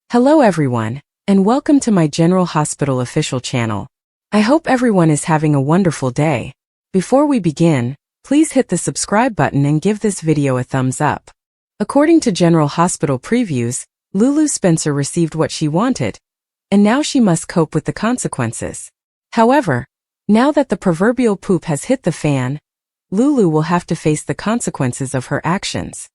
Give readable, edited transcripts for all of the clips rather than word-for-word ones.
Hello everyone, and welcome to my General Hospital official channel. I hope everyone is having a wonderful day. Before we begin, please hit the subscribe button and give this video a thumbs up. According to General Hospital previews, Lulu Spencer received what she wanted, and now she must cope with the consequences. However, now that the proverbial poop has hit the fan, Lulu will have to face the consequences of her actions.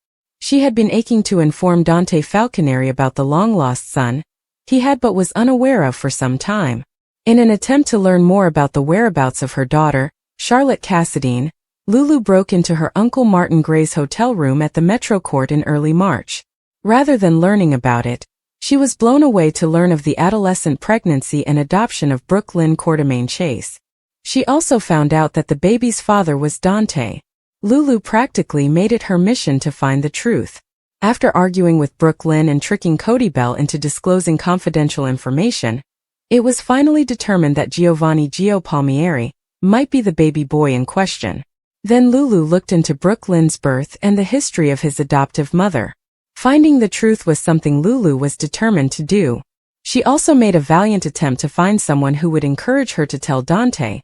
She had been aching to inform Dante Falconeri about the long-lost son he had but was unaware of for some time. In an attempt to learn more about the whereabouts of her daughter, Charlotte Cassadine, Lulu broke into her Uncle Martin Gray's hotel room at the Metro Court in early March. Rather than learning about it, she was blown away to learn of the adolescent pregnancy and adoption of Brooke Lynn Quartermaine Chase. She also found out that the baby's father was Dante. Lulu practically made it her mission to find the truth. After arguing with Brooke Lynn and tricking Cody Bell into disclosing confidential information, it was finally determined that Giovanni Gio Palmieri might be the baby boy in question. Then Lulu looked into Brooke Lynn's birth and the history of his adoptive mother. Finding the truth was something Lulu was determined to do. She also made a valiant attempt to find someone who would encourage her to tell Dante,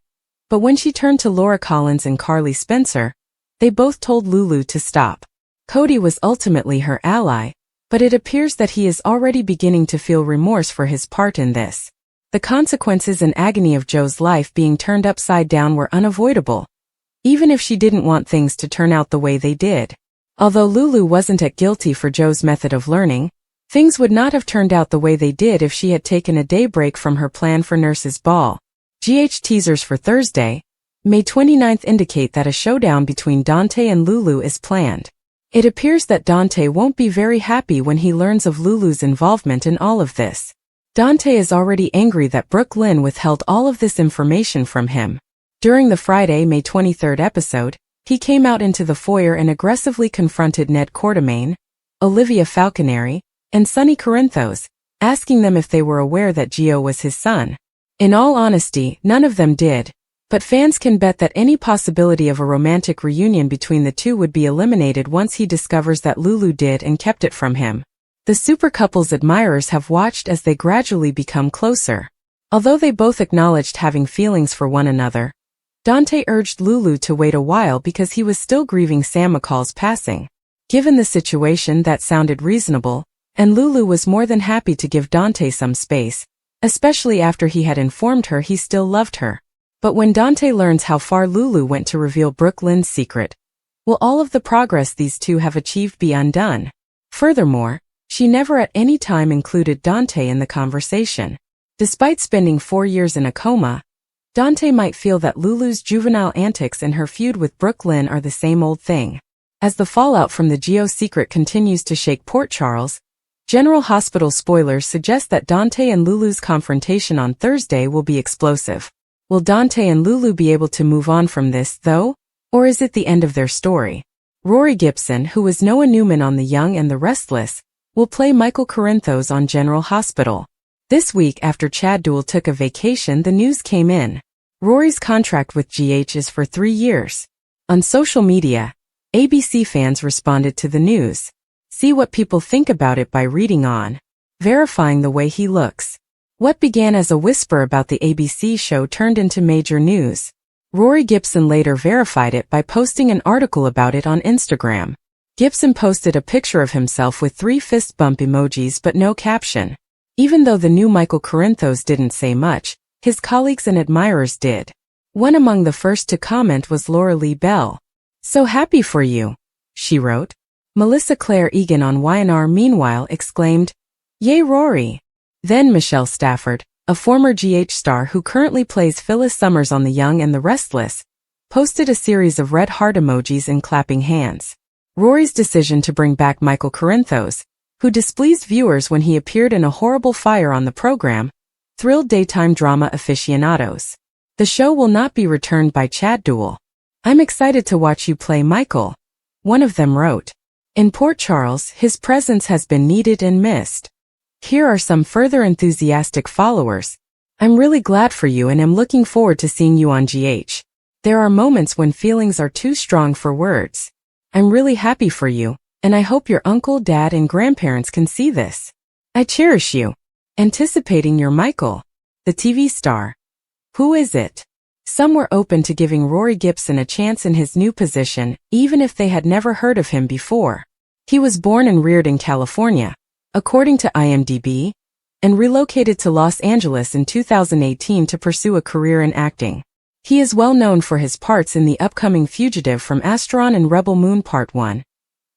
but when she turned to Laura Collins and Carly Spencer, they both told Lulu to stop. Cody was ultimately her ally, but it appears that he is already beginning to feel remorse for his part in this. The consequences and agony of Joe's life being turned upside down were unavoidable, even if she didn't want things to turn out the way they did. Although Lulu wasn't at guilty for Joe's method of learning, things would not have turned out the way they did if she had taken a day break from her plan for Nurse's Ball. GH teasers for Thursday, May 29th indicate that a showdown between Dante and Lulu is planned. It appears that Dante won't be very happy when he learns of Lulu's involvement in all of this. Dante is already angry that Brooke Lynn withheld all of this information from him. During the Friday, May 23rd episode, he came out into the foyer and aggressively confronted Ned Quartermaine, Olivia Falconeri, and Sonny Corinthos, asking them if they were aware that Gio was his son. In all honesty, none of them did, but fans can bet that any possibility of a romantic reunion between the two would be eliminated once he discovers that Lulu did and kept it from him. The super couple's admirers have watched as they gradually become closer. Although they both acknowledged having feelings for one another, Dante urged Lulu to wait a while because he was still grieving Sam McCall's passing. Given the situation, that sounded reasonable, and Lulu was more than happy to give Dante some space, especially after he had informed her he still loved her. But when Dante learns how far Lulu went to reveal Brooke Lynn's secret, will all of the progress these two have achieved be undone? Furthermore, she never at any time included Dante in the conversation. Despite spending 4 years in a coma, Dante might feel that Lulu's juvenile antics and her feud with Brooke Lynn are the same old thing. As the fallout from the Gio secret continues to shake Port Charles, General Hospital spoilers suggest that Dante and Lulu's confrontation on Thursday will be explosive. Will Dante and Lulu be able to move on from this, though? Or is it the end of their story? Rory Gibson, who was Noah Newman on The Young and the Restless, will play Michael Corinthos on General Hospital. This week, after Chad Duell took a vacation, the news came in. Rory's contract with GH is for 3 years. On social media, ABC fans responded to the news. See what people think about it by reading on Verifying the Way He Looks. What began as a whisper about the ABC show turned into major news. Rory Gibson later verified it by posting an article about it on Instagram. Gibson posted a picture of himself with 3 fist bump emojis but no caption. Even though the new Michael Corinthos didn't say much, his colleagues and admirers did. One among the first to comment was Laura Lee Bell. "So happy for you," she wrote. Melissa Claire Egan on YNR meanwhile exclaimed, "Yay Rory." Then Michelle Stafford, a former GH star who currently plays Phyllis Summers on The Young and the Restless, posted a series of red heart emojis and clapping hands. Rory's decision to bring back Michael Corinthos, who displeased viewers when he appeared in A Horrible Fire on the program, thrilled daytime drama aficionados. The show will not be returned by Chad Duell. "I'm excited to watch you play Michael," one of them wrote. In Port Charles, his presence has been needed and missed. Here are some further enthusiastic followers. "I'm really glad for you and am looking forward to seeing you on GH. There are moments when feelings are too strong for words. I'm really happy for you, and I hope your uncle, dad, and grandparents can see this. I cherish you. Anticipating your Michael, the TV star. Who is it? Some were open to giving Rory Gibson a chance in his new position, even if they had never heard of him before. He was born and reared in California, according to IMDb, and relocated to Los Angeles in 2018 to pursue a career in acting. He is well known for his parts in the upcoming Fugitive from Asteron and Rebel Moon Part 1,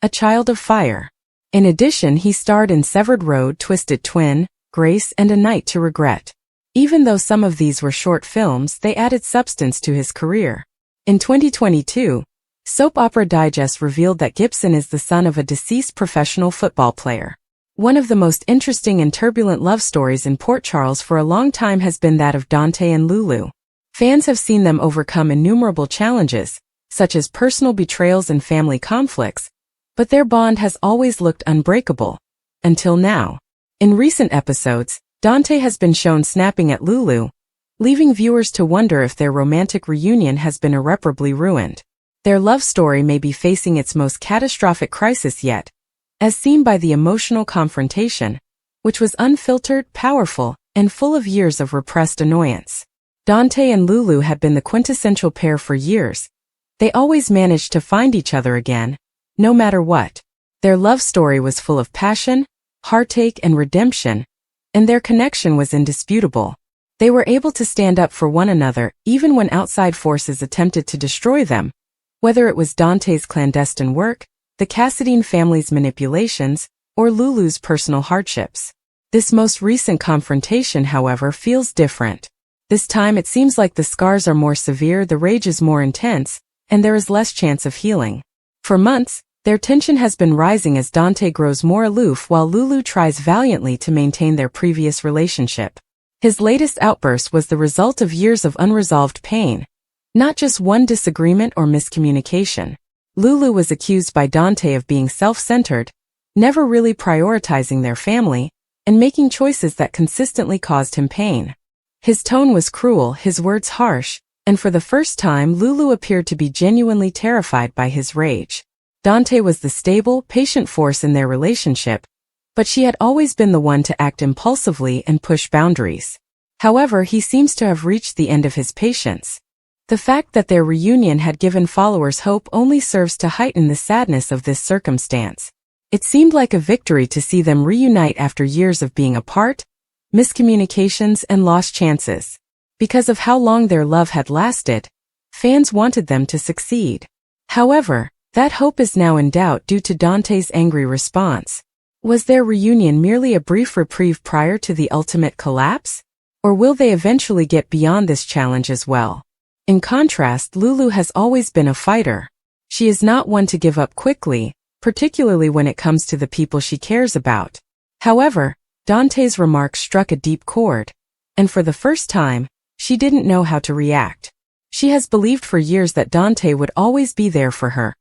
A Child of Fire. In addition, he starred in Severed Road, Twisted Twin, Grace, and A Night to Regret. Even though some of these were short films, they added substance to his career. In 2022, Soap Opera Digest revealed that Gibson is the son of a deceased professional football player. One of the most interesting and turbulent love stories in Port Charles for a long time has been that of Dante and Lulu. Fans have seen them overcome innumerable challenges, such as personal betrayals and family conflicts, but their bond has always looked unbreakable. Until now. In recent episodes, Dante has been shown snapping at Lulu, leaving viewers to wonder if their romantic reunion has been irreparably ruined. Their love story may be facing its most catastrophic crisis yet, as seen by the emotional confrontation, which was unfiltered, powerful, and full of years of repressed annoyance. Dante and Lulu had been the quintessential pair for years. They always managed to find each other again, no matter what. Their love story was full of passion, heartache, and redemption, and their connection was indisputable. They were able to stand up for one another even when outside forces attempted to destroy them, whether it was Dante's clandestine work, the Cassadine family's manipulations, or Lulu's personal hardships. This most recent confrontation, however, feels different. This time it seems like the scars are more severe, the rage is more intense, and there is less chance of healing. For months, their tension has been rising as Dante grows more aloof while Lulu tries valiantly to maintain their previous relationship. His latest outburst was the result of years of unresolved pain, not just one disagreement or miscommunication. Lulu was accused by Dante of being self-centered, never really prioritizing their family, and making choices that consistently caused him pain. His tone was cruel, his words harsh, and for the first time Lulu appeared to be genuinely terrified by his rage. Dante was the stable, patient force in their relationship, but she had always been the one to act impulsively and push boundaries. However, he seems to have reached the end of his patience. The fact that their reunion had given followers hope only serves to heighten the sadness of this circumstance. It seemed like a victory to see them reunite after years of being apart, miscommunications, and lost chances. Because of how long their love had lasted, fans wanted them to succeed. However, that hope is now in doubt due to Dante's angry response. Was their reunion merely a brief reprieve prior to the ultimate collapse? Or will they eventually get beyond this challenge as well? In contrast, Lulu has always been a fighter. She is not one to give up quickly, particularly when it comes to the people she cares about. However, Dante's remark struck a deep chord, and for the first time, she didn't know how to react. She has believed for years that Dante would always be there for her,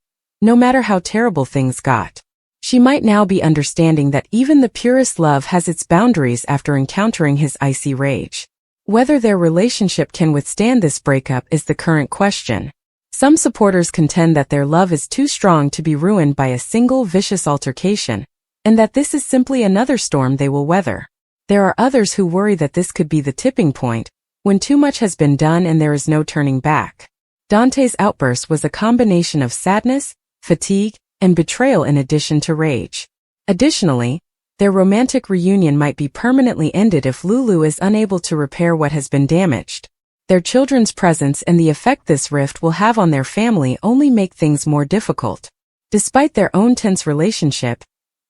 no matter how terrible things got. She might now be understanding that even the purest love has its boundaries after encountering his icy rage. Whether their relationship can withstand this breakup is the current question. Some supporters contend that their love is too strong to be ruined by a single vicious altercation, and that this is simply another storm they will weather. There are others who worry that this could be the tipping point, when too much has been done and there is no turning back. Dante's outburst was a combination of sadness, fatigue, and betrayal in addition to rage. Additionally, their romantic reunion might be permanently ended if Lulu is unable to repair what has been damaged. Their children's presence and the effect this rift will have on their family only make things more difficult. Despite their own tense relationship,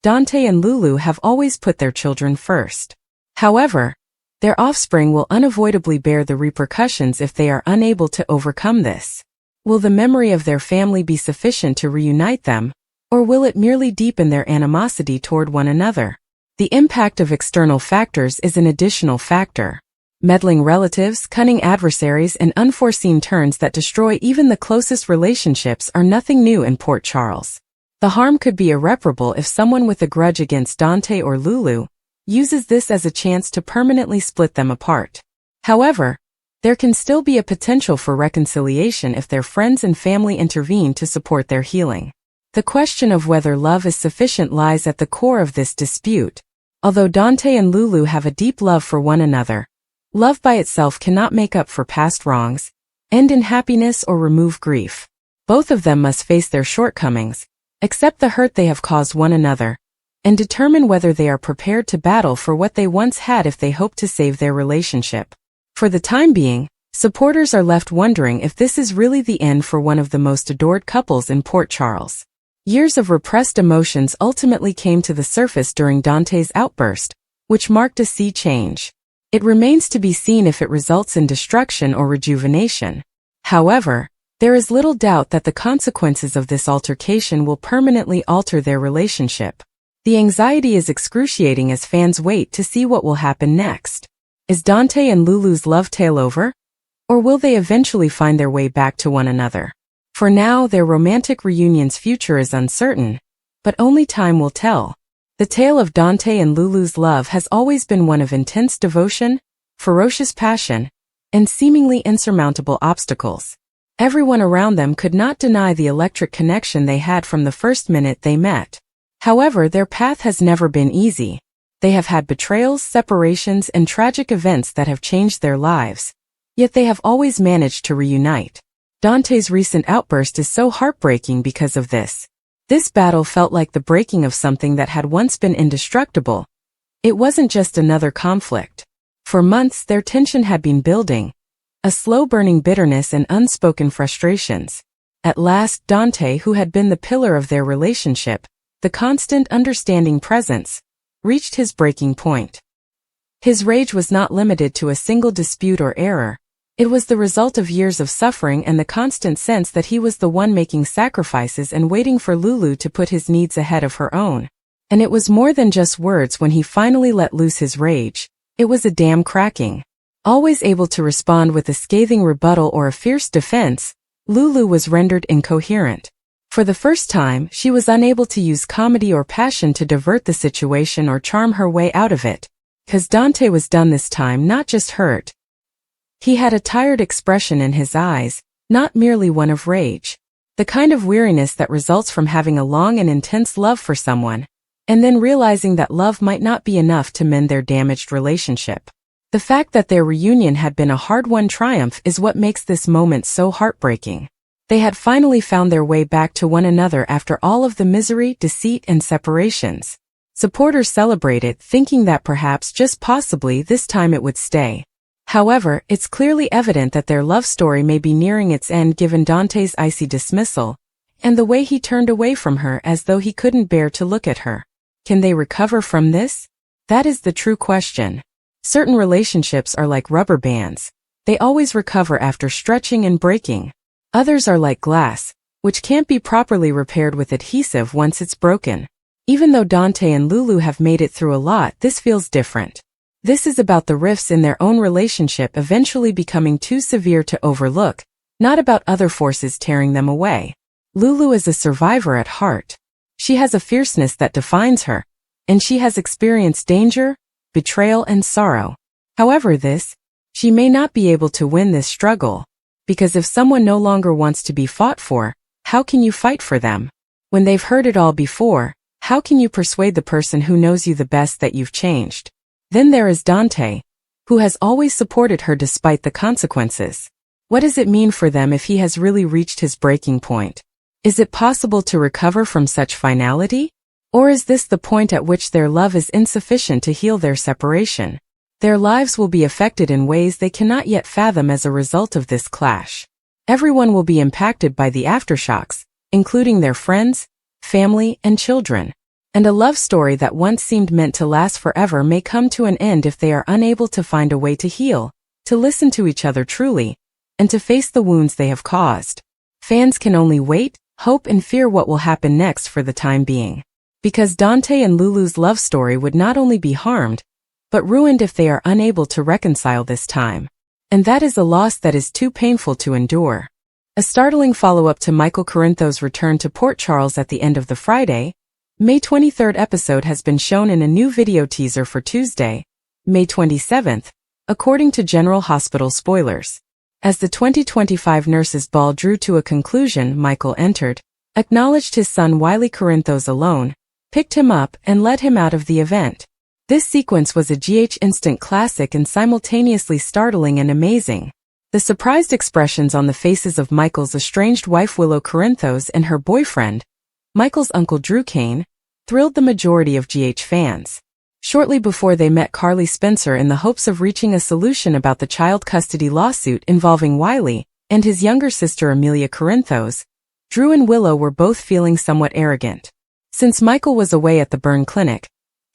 Dante and Lulu have always put their children first. However, their offspring will unavoidably bear the repercussions if they are unable to overcome this. Will the memory of their family be sufficient to reunite them, or will it merely deepen their animosity toward one another? The impact of external factors is an additional factor. Meddling relatives, cunning adversaries, and unforeseen turns that destroy even the closest relationships are nothing new in Port Charles. The harm could be irreparable if someone with a grudge against Dante or Lulu uses this as a chance to permanently split them apart. However, there can still be a potential for reconciliation if their friends and family intervene to support their healing. The question of whether love is sufficient lies at the core of this dispute. Although Dante and Lulu have a deep love for one another, love by itself cannot make up for past wrongs, end in happiness or remove grief. Both of them must face their shortcomings, accept the hurt they have caused one another, and determine whether they are prepared to battle for what they once had if they hope to save their relationship. For the time being, supporters are left wondering if this is really the end for one of the most adored couples in Port Charles. Years of repressed emotions ultimately came to the surface during Dante's outburst, which marked a sea change. It remains to be seen if it results in destruction or rejuvenation. However, there is little doubt that the consequences of this altercation will permanently alter their relationship. The anxiety is excruciating as fans wait to see what will happen next. Is Dante and Lulu's love tale over? Or will they eventually find their way back to one another? For now, their romantic reunion's future is uncertain, but only time will tell. The tale of Dante and Lulu's love has always been one of intense devotion, ferocious passion, and seemingly insurmountable obstacles. Everyone around them could not deny the electric connection they had from the first minute they met. However, their path has never been easy. They have had betrayals, separations, and tragic events that have changed their lives. Yet they have always managed to reunite. Dante's recent outburst is so heartbreaking because of this. This battle felt like the breaking of something that had once been indestructible. It wasn't just another conflict. For months, their tension had been building, a slow-burning bitterness and unspoken frustrations. At last, Dante, who had been the pillar of their relationship, the constant understanding presence, reached his breaking point. His rage was not limited to a single dispute or error. It was the result of years of suffering and the constant sense that he was the one making sacrifices and waiting for Lulu to put his needs ahead of her own. And it was more than just words when he finally let loose his rage. It was a dam cracking. Always able to respond with a scathing rebuttal or a fierce defense, Lulu was rendered incoherent. For the first time, she was unable to use comedy or passion to divert the situation or charm her way out of it. 'Cause Dante was done this time, not just hurt. He had a tired expression in his eyes, not merely one of rage. The kind of weariness that results from having a long and intense love for someone, and then realizing that love might not be enough to mend their damaged relationship. The fact that their reunion had been a hard-won triumph is what makes this moment so heartbreaking. They had finally found their way back to one another after all of the misery, deceit, and separations. Supporters celebrated, thinking that perhaps, just possibly, this time it would stay. However, it's clearly evident that their love story may be nearing its end given Dante's icy dismissal, and the way he turned away from her as though he couldn't bear to look at her. Can they recover from this? That is the true question. Certain relationships are like rubber bands. They always recover after stretching and breaking. Others are like glass, which can't be properly repaired with adhesive once it's broken. Even though Dante and Lulu have made it through a lot, this feels different. This is about the rifts in their own relationship eventually becoming too severe to overlook, not about other forces tearing them away. Lulu is a survivor at heart. She has a fierceness that defines her, and she has experienced danger, betrayal, and sorrow. However, she may not be able to win this struggle, because if someone no longer wants to be fought for, how can you fight for them? When they've heard it all before, how can you persuade the person who knows you the best that you've changed? Then there is Dante, who has always supported her despite the consequences. What does it mean for them if he has really reached his breaking point? Is it possible to recover from such finality? Or is this the point at which their love is insufficient to heal their separation? Their lives will be affected in ways they cannot yet fathom as a result of this clash. Everyone will be impacted by the aftershocks, including their friends, family, and children. And a love story that once seemed meant to last forever may come to an end if they are unable to find a way to heal, to listen to each other truly, and to face the wounds they have caused. Fans can only wait, hope, and fear what will happen next for the time being. Because Dante and Lulu's love story would not only be harmed, but ruined if they are unable to reconcile this time. And that is a loss that is too painful to endure. A startling follow-up to Michael Corinthos' return to Port Charles at the end of the Friday, May 23rd episode has been shown in a new video teaser for Tuesday, May 27th, according to General Hospital spoilers. As the 2025 Nurses' Ball drew to a conclusion, Michael entered, acknowledged his son Wiley Corinthos alone, picked him up, and led him out of the event. This sequence was a instant classic and simultaneously startling and amazing. The surprised expressions on the faces of Michael's estranged wife Willow Corinthos and her boyfriend, Michael's uncle Drew Kane, thrilled the majority of fans. Shortly before they met Carly Spencer in the hopes of reaching a solution about the child custody lawsuit involving Wiley and his younger sister Amelia Corinthos, Drew and Willow were both feeling somewhat arrogant. Since Michael was away at the burn clinic,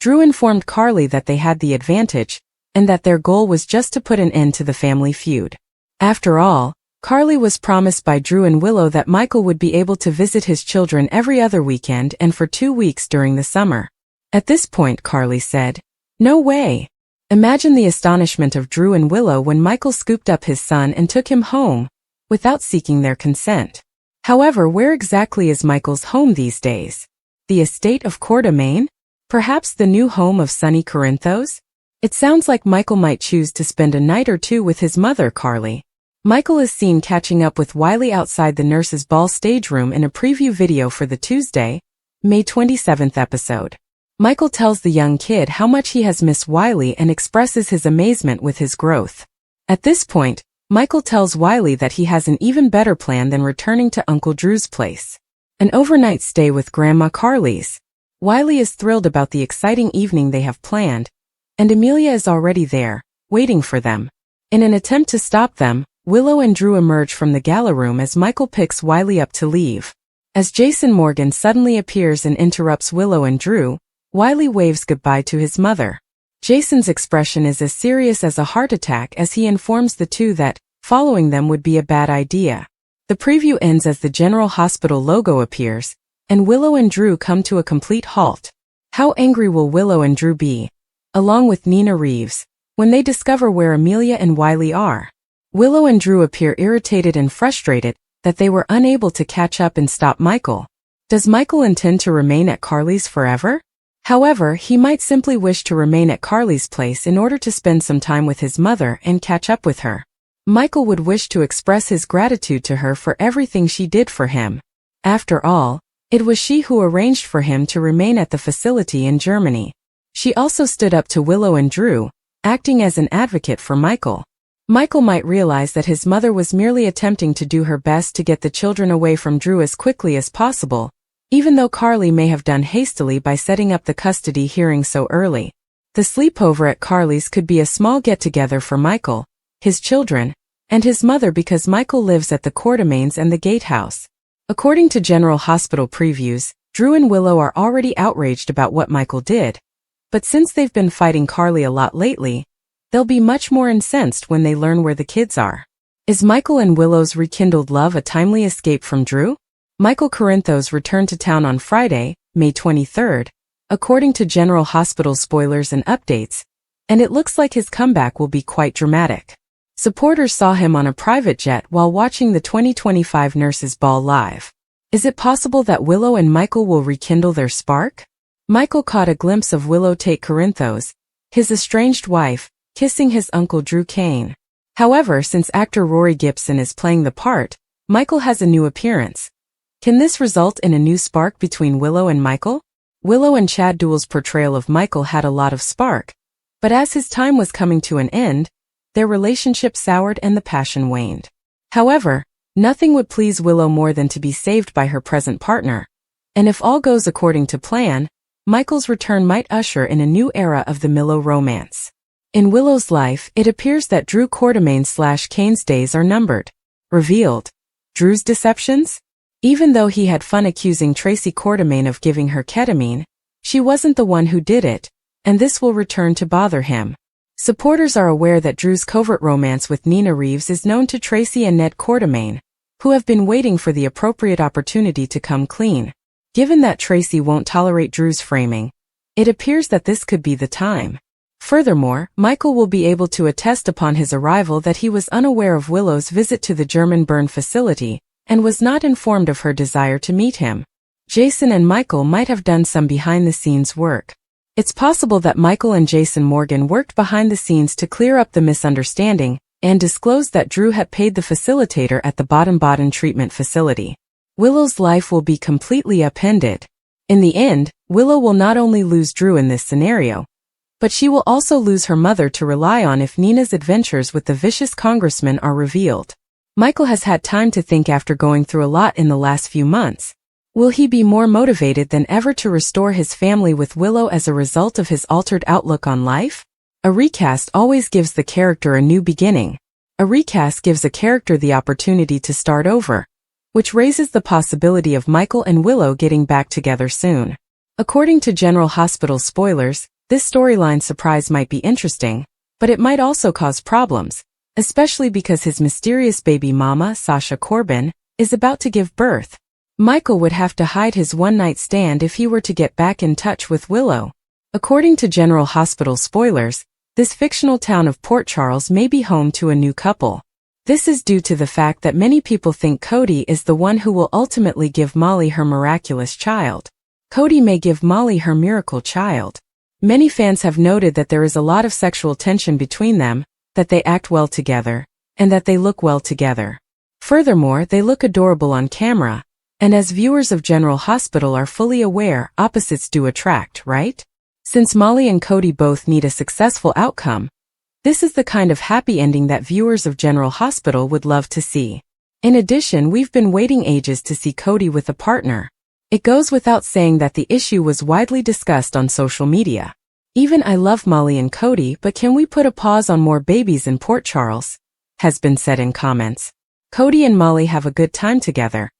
Drew informed Carly that they had the advantage and that their goal was just to put an end to the family feud. After all, Carly was promised by Drew and Willow that Michael would be able to visit his children every other weekend and for 2 weeks during the summer. At this point, Carly said, "No way." Imagine the astonishment of Drew and Willow when Michael scooped up his son and took him home, without seeking their consent. However, where exactly is Michael's home these days? The estate of Coeur d'Alene? Perhaps the new home of Sonny Corinthos? It sounds like Michael might choose to spend a night or two with his mother, Carly. Michael is seen catching up with Wiley outside the nurse's ball stage room in a preview video for the Tuesday, May 27th episode. Michael tells the young kid how much he has missed Wiley and expresses his amazement with his growth. At this point, Michael tells Wiley that he has an even better plan than returning to Uncle Drew's place. An overnight stay with Grandma Carly's. Wiley is thrilled about the exciting evening they have planned, and Amelia is already there, waiting for them. In an attempt to stop them, Willow and Drew emerge from the gala room as Michael picks Wiley up to leave. As Jason Morgan suddenly appears and interrupts Willow and Drew, Wiley waves goodbye to his mother. Jason's expression is as serious as a heart attack as he informs the two that following them would be a bad idea. The preview ends as the General Hospital logo appears, and Willow and Drew come to a complete halt. How angry will Willow and Drew be, along with Nina Reeves, when they discover where Amelia and Wiley are? Willow and Drew appear irritated and frustrated that they were unable to catch up and stop Michael. Does Michael intend to remain at Carly's forever? However, he might simply wish to remain at Carly's place in order to spend some time with his mother and catch up with her. Michael would wish to express his gratitude to her for everything she did for him. After all, it was she who arranged for him to remain at the facility in Germany. She also stood up to Willow and Drew, acting as an advocate for Michael. Michael might realize that his mother was merely attempting to do her best to get the children away from Drew as quickly as possible, even though Carly may have done hastily by setting up the custody hearing so early. The sleepover at Carly's could be a small get-together for Michael, his children, and his mother because Michael lives at the Coeur d'Alene's and the Gatehouse. According to General Hospital previews, Drew and Willow are already outraged about what Michael did. But since they've been fighting Carly a lot lately, they'll be much more incensed when they learn where the kids are. Is Michael and Willow's rekindled love a timely escape from Drew? Michael Corinthos returned to town on Friday, May 23rd, according to General Hospital spoilers and updates, and it looks like his comeback will be quite dramatic. Supporters saw him on a private jet while watching the 2025 Nurses Ball live. Is it possible that Willow and Michael will rekindle their spark? Michael caught a glimpse of Willow Tate Corinthos, his estranged wife, kissing his uncle Drew Kane. However, since actor Rory Gibson is playing the part, Michael has a new appearance. Can this result in a new spark between Willow and Michael? Willow and Chad Duell's portrayal of Michael had a lot of spark, but as his time was coming to an end, their relationship soured and the passion waned. However, nothing would please Willow more than to be saved by her present partner, and if all goes according to plan, Michael's return might usher in a new era of the Willow romance. In Willow's life, it appears that Drew Coeur d'Alene/Kane's days are numbered. Revealed. Drew's deceptions? Even though he had fun accusing Tracy Coeur d'Alene of giving her ketamine, she wasn't the one who did it, and this will return to bother him. Supporters are aware that Drew's covert romance with Nina Reeves is known to Tracy and Ned Coeur d'Alene, who have been waiting for the appropriate opportunity to come clean. Given that Tracy won't tolerate Drew's framing, it appears that this could be the time. Furthermore, Michael will be able to attest upon his arrival that he was unaware of Willow's visit to the German burn facility, and was not informed of her desire to meet him. Jason and Michael might have done some behind-the-scenes work. It's possible that Michael and Jason Morgan worked behind the scenes to clear up the misunderstanding, and disclosed that Drew had paid the facilitator at the Baden-Baden treatment facility. Willow's life will be completely upended. In the end, Willow will not only lose Drew in this scenario, But she will also lose her mother to rely on if Nina's adventures with the vicious congressman are revealed. Michael has had time to think after going through a lot in the last few months. Will he be more motivated than ever to restore his family with Willow as a result of his altered outlook on life? A recast always gives the character a new beginning. A recast gives a character the opportunity to start over, which raises the possibility of Michael and Willow getting back together soon. According to General Hospital spoilers, this storyline surprise might be interesting, but it might also cause problems, especially because his mysterious baby mama, Sasha Corbin, is about to give birth. Michael would have to hide his one-night stand if he were to get back in touch with Willow. According to General Hospital spoilers, this fictional town of Port Charles may be home to a new couple. This is due to the fact that many people think Cody is the one who will ultimately give Molly her miraculous child. Cody may give Molly her miracle child. Many fans have noted that there is a lot of sexual tension between them, that they act well together, and that they look well together. Furthermore, they look adorable on camera, and as viewers of General Hospital are fully aware, opposites do attract, right? Since Molly and Cody both need a successful outcome, this is the kind of happy ending that viewers of General Hospital would love to see. In addition, we've been waiting ages to see Cody with a partner. It goes without saying that the issue was widely discussed on social media. Even I love Molly and Cody, but can we put a pause on more babies in Port Charles? Has been said in comments. Cody and Molly have a good time together,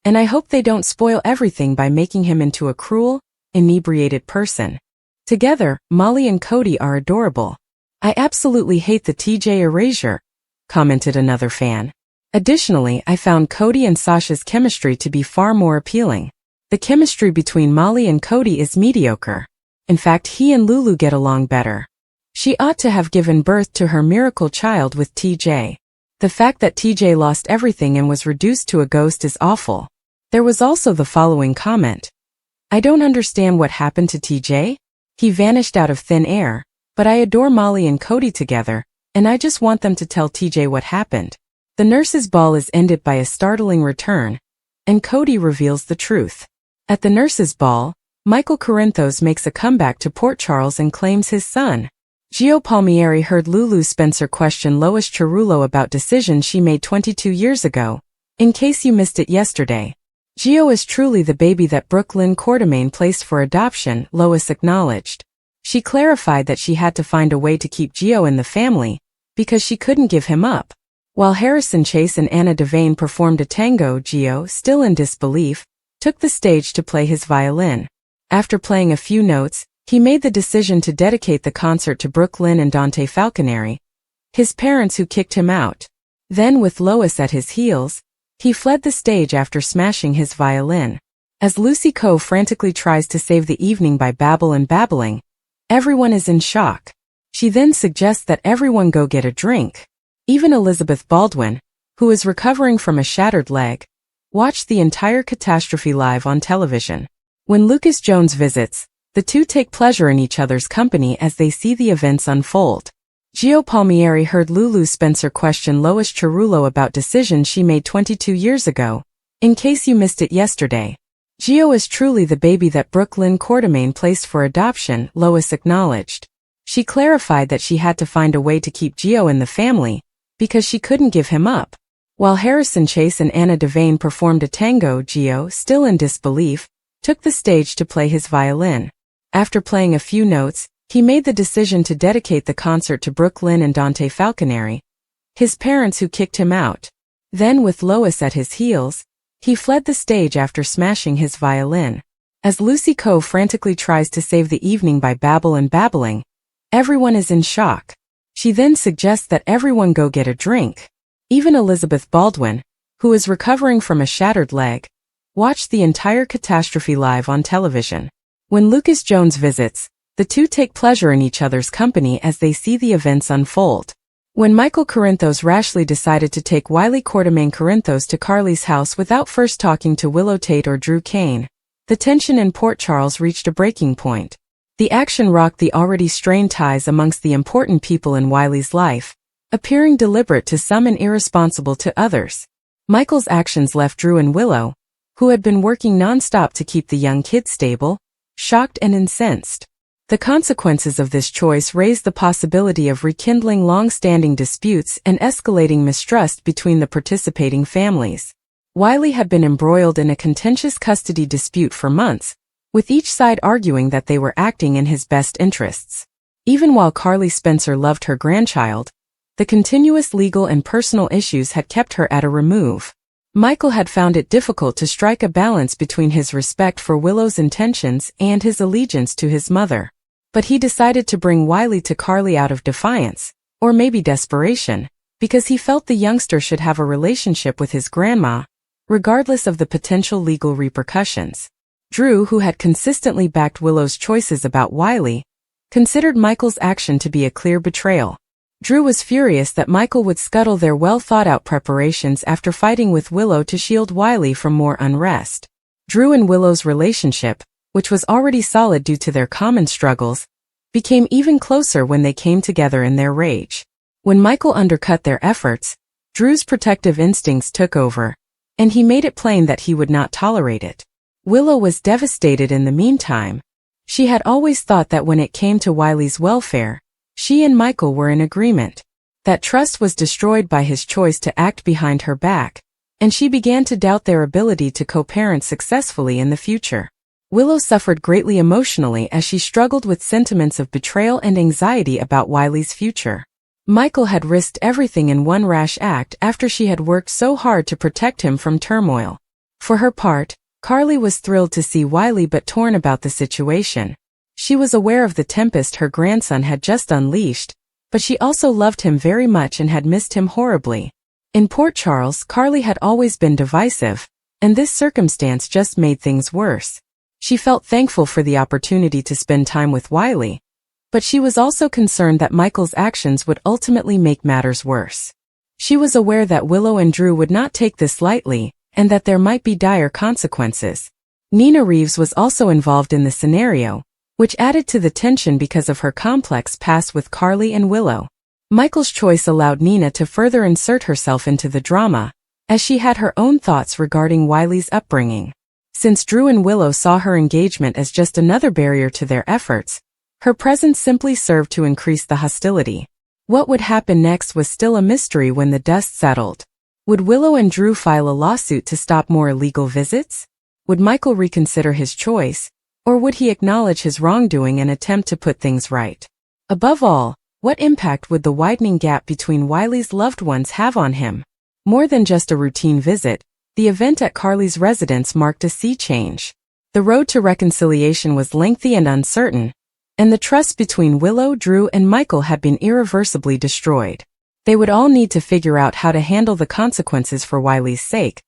and I hope they don't spoil everything by making him into a cruel, inebriated person. Together, Molly and Cody are adorable. I absolutely hate the TJ erasure, commented another fan. Additionally, I found Cody and Sasha's chemistry to be far more appealing. The chemistry between Molly and Cody is mediocre. In fact, he and Lulu get along better. She ought to have given birth to her miracle child with TJ. The fact that TJ lost everything and was reduced to a ghost is awful. There was also the following comment. I don't understand what happened to TJ. He vanished out of thin air, but I adore Molly and Cody together, and I just want them to tell TJ what happened. The nurse's ball is ended by a startling return, and Cody reveals the truth. At the nurse's ball, Michael Corinthos makes a comeback to Port Charles and claims his son. Gio Palmieri heard Lulu Spencer question Lois Cerullo about decisions she made 22 years ago. In case you missed it yesterday. Gio is truly the baby that Brooklyn Quartermain placed for adoption, Lois acknowledged. She clarified that she had to find a way to keep Gio in the family, because she couldn't give him up. While Harrison Chase and Anna Devane performed a tango, Gio, still in disbelief, took the stage to play his violin. After playing a few notes, he made the decision to dedicate the concert to Brooklyn and Dante Falconeri, his parents who kicked him out. Then, with Lois at his heels, he fled the stage after smashing his violin. As Lucy Coe frantically tries to save the evening by babbling, everyone is in shock. She then suggests that everyone go get a drink. Even Elizabeth Baldwin, who is recovering from a shattered leg, watched the entire catastrophe live on television. When Lucas Jones visits, the two take pleasure in each other's company as they see the events unfold. Gio Palmieri heard Lulu Spencer question Lois Cerullo about decisions she made 22 years ago. In case you missed it yesterday. Gio is truly the baby that Brooklyn Quartermain placed for adoption, Lois acknowledged. She clarified that she had to find a way to keep Gio in the family, because she couldn't give him up. While Harrison Chase and Anna Devane performed a tango, Gio, still in disbelief, took the stage to play his violin. After playing a few notes, he made the decision to dedicate the concert to Brooklyn and Dante Falconeri, his parents who kicked him out. Then, with Lois at his heels, he fled the stage after smashing his violin. As Lucy Coe frantically tries to save the evening by babbling, everyone is in shock. She then suggests that everyone go get a drink. Even Elizabeth Baldwin, who is recovering from a shattered leg, watched the entire catastrophe live on television. When Lucas Jones visits, the two take pleasure in each other's company as they see the events unfold. When Michael Corinthos rashly decided to take Wiley Quartermain Corinthos to Carly's house without first talking to Willow Tate or Drew Kane, the tension in Port Charles reached a breaking point. The action rocked the already strained ties amongst the important people in Wiley's life, appearing deliberate to some and irresponsible to others. Michael's actions left Drew and Willow, who had been working non-stop to keep the young kid stable, shocked and incensed. The consequences of this choice raised the possibility of rekindling long-standing disputes and escalating mistrust between the participating families. Wiley had been embroiled in a contentious custody dispute for months, with each side arguing that they were acting in his best interests. Even while Carly Spencer loved her grandchild, the continuous legal and personal issues had kept her at a remove. Michael had found it difficult to strike a balance between his respect for Willow's intentions and his allegiance to his mother. But he decided to bring Wiley to Carly out of defiance, or maybe desperation, because he felt the youngster should have a relationship with his grandma, regardless of the potential legal repercussions. Drew, who had consistently backed Willow's choices about Wiley, considered Michael's action to be a clear betrayal. Drew was furious that Michael would scuttle their well-thought-out preparations after fighting with Willow to shield Wiley from more unrest. Drew and Willow's relationship, which was already solid due to their common struggles, became even closer when they came together in their rage. When Michael undercut their efforts, Drew's protective instincts took over, and he made it plain that he would not tolerate it. Willow was devastated in the meantime. She had always thought that when it came to Wiley's welfare, she and Michael were in agreement. That trust was destroyed by his choice to act behind her back, and she began to doubt their ability to co-parent successfully in the future. Willow suffered greatly emotionally as she struggled with sentiments of betrayal and anxiety about Wiley's future. Michael had risked everything in one rash act after she had worked so hard to protect him from turmoil. For her part, Carly was thrilled to see Wiley but torn about the situation. She was aware of the tempest her grandson had just unleashed, but she also loved him very much and had missed him horribly. In Port Charles, Carly had always been divisive, and this circumstance just made things worse. She felt thankful for the opportunity to spend time with Wiley, but she was also concerned that Michael's actions would ultimately make matters worse. She was aware that Willow and Drew would not take this lightly, and that there might be dire consequences. Nina Reeves was also involved in the scenario, which added to the tension because of her complex past with Carly and Willow. Michael's choice allowed Nina to further insert herself into the drama, as she had her own thoughts regarding Wiley's upbringing. Since Drew and Willow saw her engagement as just another barrier to their efforts, her presence simply served to increase the hostility. What would happen next was still a mystery when the dust settled. Would Willow and Drew file a lawsuit to stop more illegal visits? Would Michael reconsider his choice, or would he acknowledge his wrongdoing and attempt to put things right? Above all, what impact would the widening gap between Wiley's loved ones have on him? More than just a routine visit, the event at Carly's residence marked a sea change. The road to reconciliation was lengthy and uncertain, and the trust between Willow, Drew, and Michael had been irreversibly destroyed. They would all need to figure out how to handle the consequences for Wiley's sake,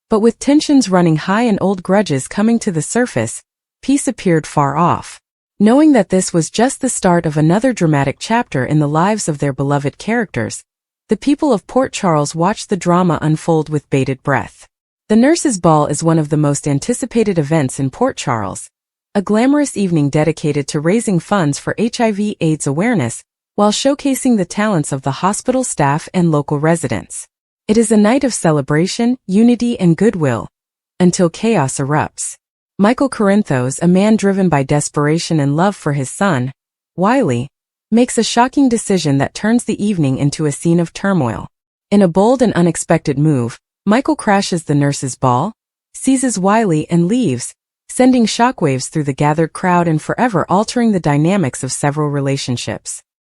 but with tensions running high and old grudges coming to the surface, peace appeared far off. Knowing that this was just the start of another dramatic chapter in the lives of their beloved characters, the people of Port Charles watched the drama unfold with bated breath. The Nurses' Ball is one of the most anticipated events in Port Charles, a glamorous evening dedicated to raising funds for HIV/AIDS awareness while showcasing the talents of the hospital staff and local residents. It is a night of celebration, unity, and goodwill, until chaos erupts. Michael Corinthos, a man driven by desperation and love for his son, Wiley, makes a shocking decision that turns the evening into a scene of turmoil. In a bold and unexpected move, Michael crashes the Nurses' Ball, seizes Wiley, and leaves, sending shockwaves through the gathered crowd and forever altering the dynamics of several relationships.